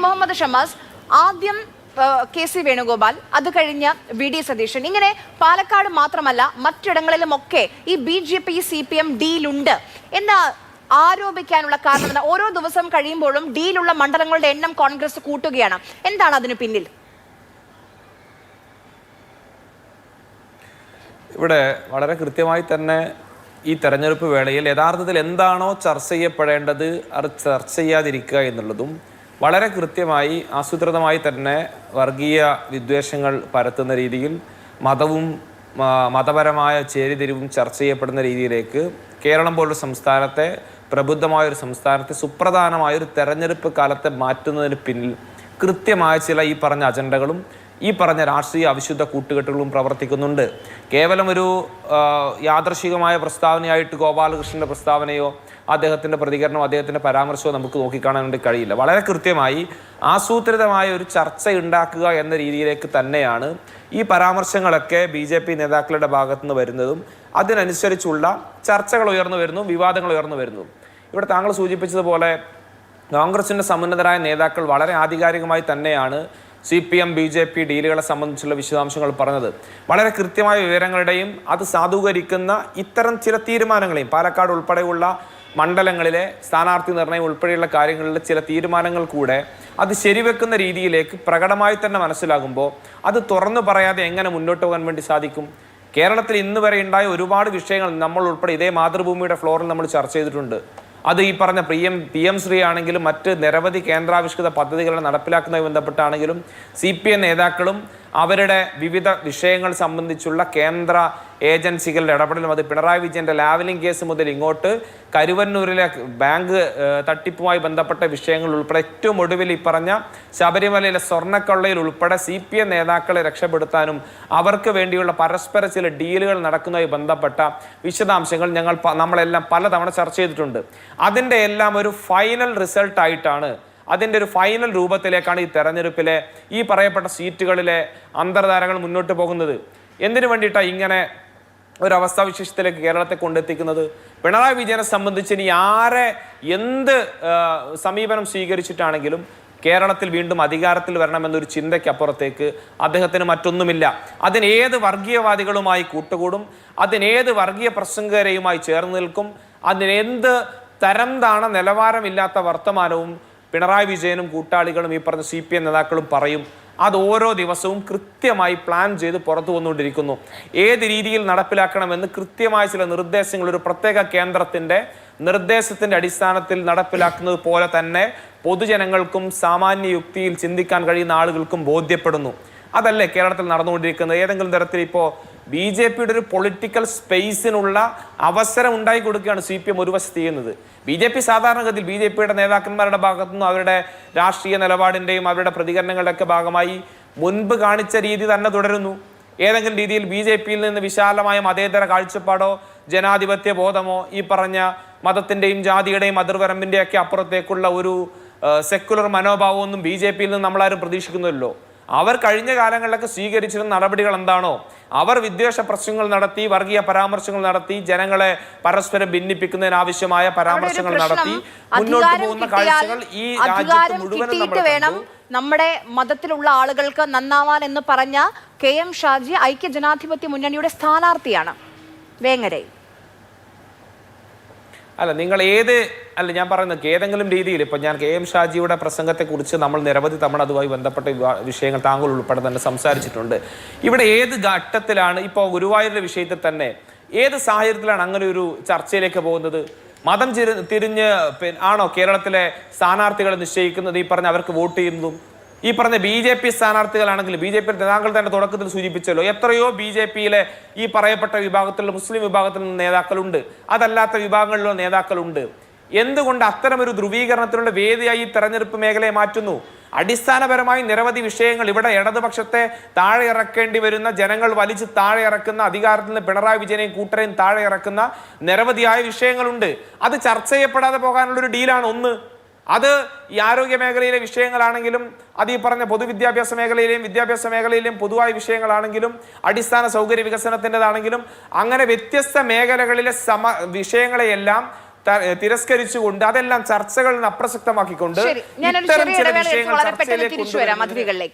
മുഹമ്മദ് ഷമാസ്, ആദ്യം K C Venugopal, അത് കഴിഞ്ഞ് വി ഡി സതീശൻ, ഇങ്ങനെ പാലക്കാട് മാത്രമല്ല മറ്റിടങ്ങളിലുമൊക്കെ ഈ BJP CPM ഡീലുണ്ട് എന്ന് ആരോപിക്കാനുള്ള കാരണം ഓരോ ദിവസം കഴിയുമ്പോഴും ഡീലുള്ള മണ്ഡലങ്ങളുടെ എണ്ണം കോൺഗ്രസ് കൂട്ടുകയാണ്. എന്താണ് അതിന് പിന്നിൽ? ഇവിടെ വളരെ കൃത്യമായി തന്നെ ഈ തെരഞ്ഞെടുപ്പ് വേളയിൽ യഥാർത്ഥത്തിൽ എന്താണോ ചർച്ച ചെയ്യപ്പെടേണ്ടത് അത് ചർച്ച ചെയ്യാതിരിക്കുക എന്നുള്ളതും വളരെ കൃത്യമായി ആസൂത്രിതമായി തന്നെ വർഗീയ വിദ്വേഷങ്ങൾ പരത്തുന്ന രീതിയിൽ മതവും മതപരമായ ചേരിതിരിവും ചർച്ച ചെയ്യപ്പെടുന്ന രീതിയിലേക്ക് കേരളം പോലുള്ള സംസ്ഥാനത്തെ, പ്രബുദ്ധമായൊരു സംസ്ഥാനത്തെ, സുപ്രധാനമായൊരു തെരഞ്ഞെടുപ്പ് കാലത്തെ മാറ്റുന്നതിന് പിന്നിൽ കൃത്യമായ ചില ഈ പറഞ്ഞ അജണ്ടകളും ഈ പറഞ്ഞ രാഷ്ട്രീയ അവിശുദ്ധ കൂട്ടുകെട്ടുകളും പ്രവർത്തിക്കുന്നുണ്ട്. കേവലം ഒരു യാദൃശികമായ പ്രസ്താവനയായിട്ട് ഗോപാലകൃഷ്ണന്റെ പ്രസ്താവനയോ അദ്ദേഹത്തിൻ്റെ പ്രതികരണമോ അദ്ദേഹത്തിൻ്റെ പരാമർശമോ നമുക്ക് നോക്കിക്കാണാൻ വേണ്ടി കഴിയില്ല. വളരെ കൃത്യമായി ആസൂത്രിതമായ ഒരു ചർച്ച ഉണ്ടാക്കുക എന്ന രീതിയിലേക്ക് തന്നെയാണ് ഈ പരാമർശങ്ങളൊക്കെ BJP നേതാക്കളുടെ ഭാഗത്തു നിന്ന് വരുന്നതും അതിനനുസരിച്ചുള്ള ചർച്ചകൾ ഉയർന്നു വരുന്നു, വിവാദങ്ങൾ ഉയർന്നു വരുന്നു. ഇവിടെ താങ്കൾ സൂചിപ്പിച്ചതുപോലെ കോൺഗ്രസിൻ്റെ സമുന്നതരായ നേതാക്കൾ വളരെ ആധികാരികമായി തന്നെയാണ് CPM BJP ഡീലുകളെ സംബന്ധിച്ചുള്ള വിശദാംശങ്ങൾ പറഞ്ഞത്. വളരെ കൃത്യമായ വിവരങ്ങളുടെയും അത് സാധൂകരിക്കുന്ന ഇത്തരം ചില തീരുമാനങ്ങളെയും പാലക്കാട് ഉൾപ്പെടെയുള്ള മണ്ഡലങ്ങളിലെ സ്ഥാനാർത്ഥി നിർണയം ഉൾപ്പെടെയുള്ള കാര്യങ്ങളിലെ ചില തീരുമാനങ്ങൾ കൂടെ അത് ശരിവെക്കുന്ന രീതിയിലേക്ക് പ്രകടമായി തന്നെ മനസ്സിലാകുമ്പോൾ അത് തുറന്നു പറയാതെ എങ്ങനെ മുന്നോട്ട് പോകാൻ വേണ്ടി സാധിക്കും? കേരളത്തിൽ ഇന്ന് വരെ ഉണ്ടായ ഒരുപാട് വിഷയങ്ങൾ നമ്മൾ ഉൾപ്പെടെ ഇതേ മാതൃഭൂമിയുടെ ഫ്ലോറിൽ നമ്മൾ ചർച്ച ചെയ്തിട്ടുണ്ട്. അത് ഈ പറഞ്ഞ PM ശ്രീ ആണെങ്കിലും മറ്റ് നിരവധി കേന്ദ്രാവിഷ്കൃത പദ്ധതികളെ നടപ്പിലാക്കുന്നതുമായി ബന്ധപ്പെട്ടാണെങ്കിലും CPM നേതാക്കളും അവരുടെ വിവിധ വിഷയങ്ങൾ സംബന്ധിച്ചുള്ള കേന്ദ്ര ഏജൻസികളുടെ ഇടപെടലും, അത് പിണറായി വിജയന്റെ ലാവലിംഗ് കേസ് മുതൽ ഇങ്ങോട്ട് കരുവന്നൂരിലെ ബാങ്ക് തട്ടിപ്പുമായി ബന്ധപ്പെട്ട വിഷയങ്ങൾ ഉൾപ്പെടെ ഏറ്റവും ഒടുവിൽ ഈ പറഞ്ഞ ശബരിമലയിലെ സ്വർണ്ണക്കൊള്ളയിൽ ഉൾപ്പെടെ CPM നേതാക്കളെ രക്ഷപ്പെടുത്താനും അവർക്ക് വേണ്ടിയുള്ള പരസ്പര ചില ഡീലുകൾ നടക്കുന്നതുമായി ബന്ധപ്പെട്ട വിശദാംശങ്ങൾ നമ്മളെല്ലാം പലതവണ ചർച്ച ചെയ്തിട്ടുണ്ട്. അതിൻ്റെ എല്ലാം ഒരു ഫൈനൽ റിസൾട്ട് ആയിട്ടാണ്, അതിൻ്റെ ഒരു ഫൈനൽ രൂപത്തിലേക്കാണ് ഈ തെരഞ്ഞെടുപ്പിലെ ഈ പറയപ്പെട്ട സീറ്റുകളിലെ അന്തർധാരകൾ മുന്നോട്ട് പോകുന്നത്. എന്തിനു വേണ്ടിയിട്ടാണ് ഇങ്ങനെ ഒരവസ്ഥാവിശേഷത്തിലേക്ക് കേരളത്തെ കൊണ്ടെത്തിക്കുന്നത്? പിണറായി വിജയനെ സംബന്ധിച്ച് ഇനി ആരെ എന്ത് സമീപനം സ്വീകരിച്ചിട്ടാണെങ്കിലും കേരളത്തിൽ വീണ്ടും അധികാരത്തിൽ വരണമെന്നൊരു ചിന്തയ്ക്കപ്പുറത്തേക്ക് അദ്ദേഹത്തിന് മറ്റൊന്നുമില്ല. അതിനേത് വർഗീയവാദികളുമായി കൂട്ടുകൂടും, അതിനേത് വർഗീയ പ്രസംഗകരെയുമായി ചേർന്ന് നിൽക്കും, അതിനെന്ത് തരം താണ നിലവാരമില്ലാത്ത വർത്തമാനവും പിണറായി വിജയനും കൂട്ടാളികളും ഈ പറഞ്ഞ CPM നേതാക്കളും പറയും. അത് ഓരോ ദിവസവും കൃത്യമായി പ്ലാൻ ചെയ്ത് പുറത്തു വന്നുകൊണ്ടിരിക്കുന്നു. ഏത് രീതിയിൽ നടപ്പിലാക്കണമെന്ന് കൃത്യമായ ചില നിർദ്ദേശങ്ങൾ ഒരു പ്രത്യേക കേന്ദ്രത്തിൻ്റെ നിർദ്ദേശത്തിൻ്റെ അടിസ്ഥാനത്തിൽ നടപ്പിലാക്കുന്നത് പോലെ തന്നെ പൊതുജനങ്ങൾക്കും സാമാന്യ യുക്തിയിൽ ചിന്തിക്കാൻ കഴിയുന്ന ആളുകൾക്കും ബോധ്യപ്പെടുന്നു. അതല്ലേ കേരളത്തിൽ നടന്നുകൊണ്ടിരിക്കുന്നത്? ഏതെങ്കിലും തരത്തിൽ ഇപ്പോൾ BJPയുടെ ഒരു പൊളിറ്റിക്കൽ സ്പേസിനുള്ള അവസരം ഉണ്ടായി കൊടുക്കുകയാണ് CPM ഒരു വശത്ത് ചെയ്യുന്നത്. BJP സാധാരണഗതിയിൽ BJPയുടെ നേതാക്കന്മാരുടെ ഭാഗത്തുനിന്നും അവരുടെ രാഷ്ട്രീയ നിലപാടിൻ്റെയും അവരുടെ പ്രതികരണങ്ങളുടെയൊക്കെ ഭാഗമായി മുൻപ് കാണിച്ച രീതി തന്നെ തുടരുന്നു. ഏതെങ്കിലും രീതിയിൽ BJPയിൽ നിന്ന് വിശാലമായ മതേതര കാഴ്ചപ്പാടോ ജനാധിപത്യ ബോധമോ ഈ പറഞ്ഞ മതത്തിൻ്റെയും ജാതിയുടെയും അതിർവരമ്പിൻ്റെയൊക്കെ അപ്പുറത്തേക്കുള്ള ഒരു സെക്കുലർ മനോഭാവമൊന്നും BJPയിൽ നിന്ന് നമ്മളാരും പ്രതീക്ഷിക്കുന്നില്ലല്ലോ. അവർ കഴിഞ്ഞ കാലങ്ങളിലൊക്കെ സ്വീകരിച്ചിരുന്ന നടപടികൾ എന്താണോ, അവർ വിദ്വേഷ പ്രശ്നങ്ങൾ നടത്തി, വർഗീയ പരാമർശങ്ങൾ നടത്തി, ജനങ്ങളെ പരസ്പരം ഭിന്നിപ്പിക്കുന്നതിനാവശ്യമായ പരാമർശങ്ങൾ നടത്തി മുന്നോട്ട് പോകുന്ന കാഴ്ചകൾ ഈ രാജ്യത്ത് മുഴുവനും നമ്മൾ നമ്മുടെ മതത്തിലുള്ള ആളുകൾക്ക് നന്നാവാൻ എന്ന് പറഞ്ഞ KM ഷാജി ഐക്യജനാധിപത്യ മുന്നണിയുടെ സ്ഥാനാർത്ഥിയാണ് വേങ്ങരയിൽ. അല്ല, നിങ്ങൾ ഞാൻ പറയുന്നത് ഏതെങ്കിലും രീതിയിൽ ഇപ്പം ഞാൻ KM ഷാജിയുടെ പ്രസംഗത്തെക്കുറിച്ച് നമ്മൾ നിരവധി തവണ അതുമായി ബന്ധപ്പെട്ട വിഷയങ്ങൾ താങ്കൾ ഉൾപ്പെടെ തന്നെ സംസാരിച്ചിട്ടുണ്ട്. ഇവിടെ ഏത് ഘട്ടത്തിലാണ് ഇപ്പോൾ ഗുരുവായൂരിലെ വിഷയത്തിൽ തന്നെ ഏത് സാഹചര്യത്തിലാണ് അങ്ങനെ ഒരു ചർച്ചയിലേക്ക് പോകുന്നത്? മതം തിരിഞ്ഞ് ആണോ കേരളത്തിലെ സ്ഥാനാർത്ഥികളെ നിശ്ചയിക്കുന്നത്? ഈ പറഞ്ഞ അവർക്ക് വോട്ട് ചെയ്യുന്നതും ഈ പറഞ്ഞ BJP സ്ഥാനാർത്ഥികളാണെങ്കിൽ BJP താങ്കൾ തന്നെ തുടക്കത്തിൽ സൂചിപ്പിച്ചല്ലോ, എത്രയോ BJPയിലെ ഈ പറയപ്പെട്ട വിഭാഗത്തിലുള്ള മുസ്ലിം വിഭാഗത്തിലുള്ള നേതാക്കളുണ്ട്, അതല്ലാത്ത വിഭാഗങ്ങളിലുള്ള നേതാക്കളുണ്ട്. എന്തുകൊണ്ട് അത്തരമൊരു ധ്രുവീകരണത്തിനുള്ള വേദിയായി ഈ തെരഞ്ഞെടുപ്പ് മേഖലയെ മാറ്റുന്നു? അടിസ്ഥാനപരമായി നിരവധി വിഷയങ്ങൾ ഇവിടെ ഇടതുപക്ഷത്തെ താഴെ ഇറക്കേണ്ടി വരുന്ന, ജനങ്ങൾ വലിച്ച് താഴെ ഇറക്കുന്ന, അധികാരത്തിൽ നിന്ന് പിണറായി വിജയനെയും കൂട്ടരെയും താഴെ ഇറക്കുന്ന നിരവധിയായ വിഷയങ്ങളുണ്ട്. അത് ചർച്ച ചെയ്യപ്പെടാതെ പോകാനുള്ളൊരു ഡീലാണ് ഒന്ന്. അത് ഈ ആരോഗ്യ മേഖലയിലെ വിഷയങ്ങളാണെങ്കിലും, അത് ഈ പറഞ്ഞ പൊതുവിദ്യാഭ്യാസ മേഖലയിലെയും വിദ്യാഭ്യാസ മേഖലയിലെയും പൊതുവായ വിഷയങ്ങളാണെങ്കിലും, അടിസ്ഥാന സൗകര്യ വികസനത്തിൻ്റെതാണെങ്കിലും, അങ്ങനെ വ്യത്യസ്ത മേഖലകളിലെ വിഷയങ്ങളെയെല്ലാം തിരസ്കരിച്ചുകൊണ്ട് അതെല്ലാം ചർച്ചകളിൽ നിന്ന് അപ്രസക്തമാക്കിക്കൊണ്ട് ശരി, ഞാനൊരു ഇത്തരം ചെറിയ ചില ഇടവേള എടുത്ത് വിഷയങ്ങൾ വളരെ പെട്ടെന്ന് ചർച്ചയിലേക്ക് തിരിച്ചു വരാം കൊണ്ടുവരുന്നതിന് അതിഥികളിലേക്ക്.